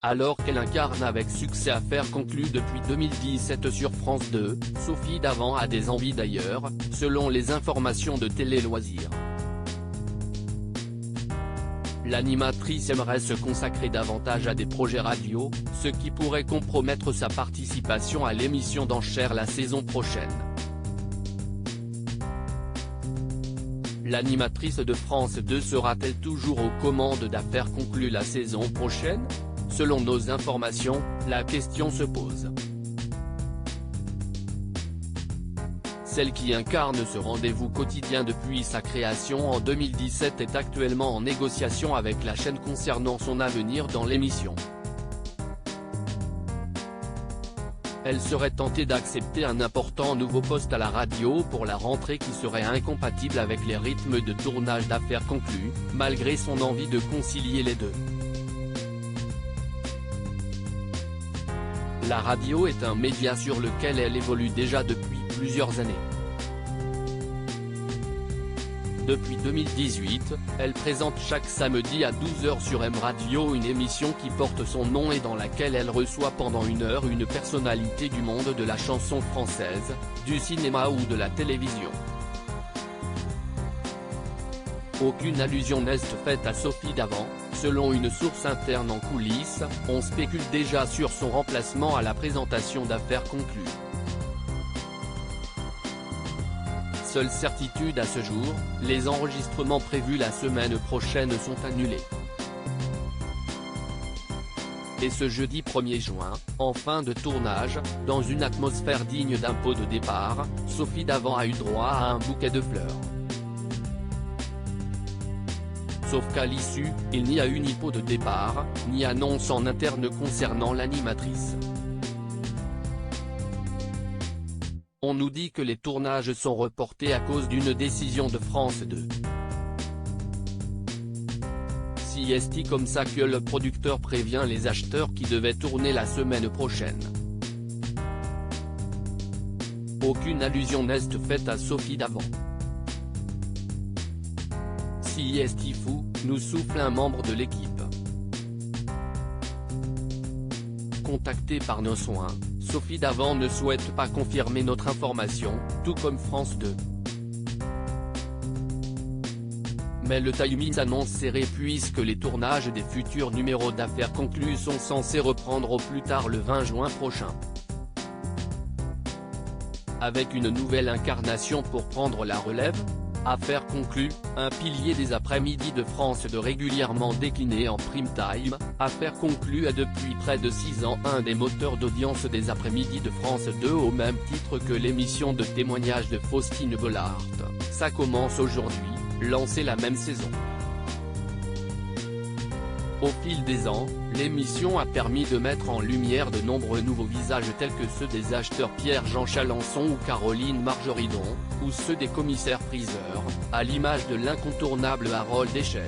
Alors qu'elle incarne avec succès Affaires conclues depuis 2017 sur France 2, Sophie Davant a des envies d'ailleurs, selon les informations de Télé Loisirs. L'animatrice aimerait se consacrer davantage à des projets radio, ce qui pourrait compromettre sa participation à l'émission d'enchères la saison prochaine. L'animatrice de France 2 sera-t-elle toujours aux commandes d'Affaires conclues la saison prochaine ? Selon nos informations, la question se pose. Celle qui incarne ce rendez-vous quotidien depuis sa création en 2017 est actuellement en négociation avec la chaîne concernant son avenir dans l'émission. Elle serait tentée d'accepter un important nouveau poste à la radio pour la rentrée qui serait incompatible avec les rythmes de tournage d'Affaires conclues, malgré son envie de concilier les deux. La radio est un média sur lequel elle évolue déjà depuis plusieurs années. Depuis 2018, elle présente chaque samedi à 12h sur M Radio une émission qui porte son nom et dans laquelle elle reçoit pendant une heure une personnalité du monde de la chanson française, du cinéma ou de la télévision. Aucune allusion n'est faite à Sophie Davant, selon une source interne en coulisses, on spécule déjà sur son remplacement à la présentation d'Affaires conclues. Seule certitude à ce jour, les enregistrements prévus la semaine prochaine sont annulés. Et ce jeudi 1er juin, en fin de tournage, dans une atmosphère digne d'un pot de départ, Sophie Davant a eu droit à un bouquet de fleurs. Sauf qu'à l'issue, il n'y a eu ni pot de départ, ni annonce en interne concernant l'animatrice. On nous dit que les tournages sont reportés à cause d'une décision de France 2. Si est comme ça que le producteur prévient les acheteurs qui devaient tourner la semaine prochaine. Aucune allusion n'est faite à Sophie Davant. Si est fou, nous souffle un membre de l'équipe. Contactée par nos soins, Sophie Davant ne souhaite pas confirmer notre information, tout comme France 2. Mais le timing s'annonce serré puisque les tournages des futurs numéros d'Affaires conclues sont censés reprendre au plus tard le 20 juin prochain. Avec une nouvelle incarnation pour prendre la relève, Affaires conclues, un pilier des après-midi de France 2 régulièrement décliné en prime time, Affaires conclues est depuis près de 6 ans un des moteurs d'audience des après-midi de France 2 au même titre que l'émission de témoignages de Faustine Bollaert, Ça commence aujourd'hui, lancée la même saison. Au fil des ans, l'émission a permis de mettre en lumière de nombreux nouveaux visages tels que ceux des acheteurs Pierre-Jean Chalençon ou Caroline Margeridon, ou ceux des commissaires-priseurs, à l'image de l'incontournable Harold Échelle.